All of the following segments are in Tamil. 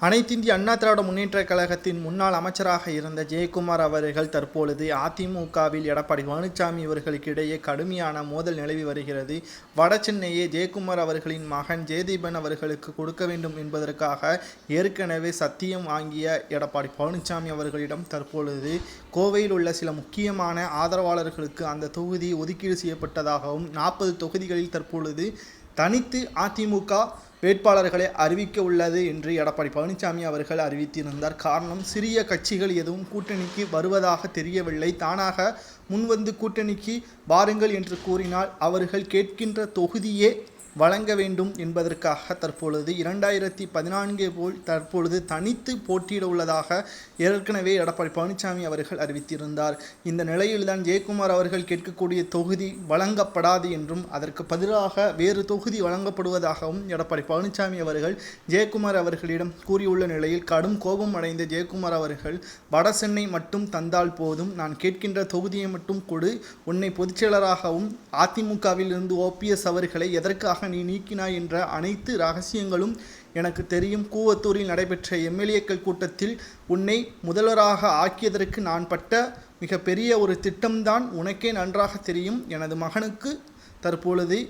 அனைத்திந்திய அண்ணா திராவிட முன்னேற்றக் கழகத்தின் முன்னாள் அமைச்சராக இருந்த ஜெயக்குமார் அவர்கள் தற்பொழுது அதிமுகவில் எடப்பாடி பழனிசாமி அவர்களுக்கு இடையே கடுமையான மோதல் நிலவி வருகிறது. வடசென்னையை ஜெயக்குமார் அவர்களின் மகன் ஜெயதீபன் அவர்களுக்கு கொடுக்க வேண்டும் என்பதற்காக ஏற்கனவே சத்தியம் வாங்கிய எடப்பாடி பழனிசாமி அவர்களிடம் தற்பொழுது கோவையில் உள்ள சில முக்கியமான ஆதரவாளர்களுக்கு அந்த தொகுதி ஒதுக்கீடு செய்யப்பட்டதாகவும் 40 தொகுதிகளில் தற்பொழுது தனித்து அதிமுக வேட்பாளர்களை அறிவிக்க உள்ளது என்று எடப்பாடி பழனிசாமி அவர்கள் அறிவித்திருந்தார். காரணம், சிறிய கட்சிகள் எதுவும் கூட்டணிக்கு வருவதாக தெரியவில்லை. தானாக முன்வந்து கூட்டணிக்கு வாருங்கள் என்று கூறினால் அவர்கள் கேட்கின்ற தொகுதியே வழங்க வேண்டும் என்பதற்காக தற்பொழுது 2014 போல் தற்பொழுது தனித்து போட்டியிட உள்ளதாக ஏற்கனவே எடப்பாடி பழனிசாமி அவர்கள் அறிவித்திருந்தார். இந்த நிலையில்தான் ஜெயக்குமார் அவர்கள் கேட்கக்கூடிய தொகுதி வழங்கப்படாது என்றும் அதற்கு பதிலாக வேறு தொகுதி வழங்கப்படுவதாகவும் எடப்பாடி பழனிசாமி அவர்கள் ஜெயக்குமார் அவர்களிடம் கூறியுள்ள நிலையில் கடும் கோபம் அடைந்த ஜெயக்குமார் அவர்கள், வடசென்னை மட்டும் தந்தால் போதும், நான் கேட்கின்ற தொகுதியை மட்டும் கொடு, உன்னை பொதுச்செயலராகவும் அதிமுகவில் இருந்து OPS அவர்களை எதற்காக நீ நீக்கினாய் என்ற அனைத்து ரகசியங்களும் எனக்கு தெரியும். கூவத்தூரில் நடைபெற்ற MLAக்கள் கூட்டத்தில் உன்னை முதல்வராக ஆக்கியதற்கு நான் பட்ட மிகப்பெரிய ஒரு திட்டம்தான் உனக்கே நன்றாக தெரியும். எனது மகனுக்கு தற்பொழுது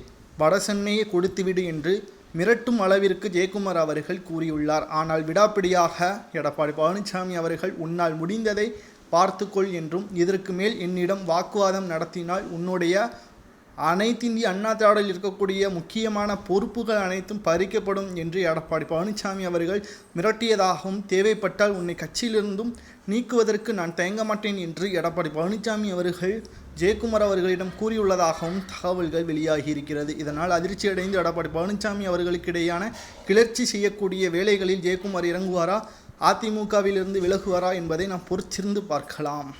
வடசென்னையை கொடுத்துவிடு என்று மிரட்டும் அளவிற்கு ஜெயக்குமார் அவர்கள் கூறியுள்ளார். ஆனால் விடாப்பிடியாக எடப்பாடி பழனிசாமி அவர்கள் உன்னால் முடிந்ததை பார்த்துக்கொள் என்றும், இதற்கு மேல் என்னிடம் வாக்குவாதம் நடத்தினால் உன்னுடைய அனைத்திந்திய அண்ணா திராவிடத்தில் இருக்கக்கூடிய முக்கியமான பொறுப்புகள் அனைத்தும் பறிக்கப்படும் என்று எடப்பாடி பழனிசாமி அவர்கள் மிரட்டியதாகவும், தேவைப்பட்டால் உன்னை கட்சியிலிருந்தும் நீக்குவதற்கு நான் தயங்க மாட்டேன் என்று எடப்பாடி பழனிசாமி அவர்கள் ஜெயக்குமார் அவர்களிடம் கூறியுள்ளதாகவும் தகவல்கள் வெளியாகி இருக்கிறது. இதனால் அதிர்ச்சியடைந்து எடப்பாடி பழனிசாமி அவர்களுக்கு இடையான கிளர்ச்சி செய்யக்கூடிய வேலைகளில் ஜெயக்குமார் இறங்குவாரா, அதிமுகவிலிருந்து விலகுவாரா என்பதை நாம் பொறுத்திருந்து பார்க்கலாம்.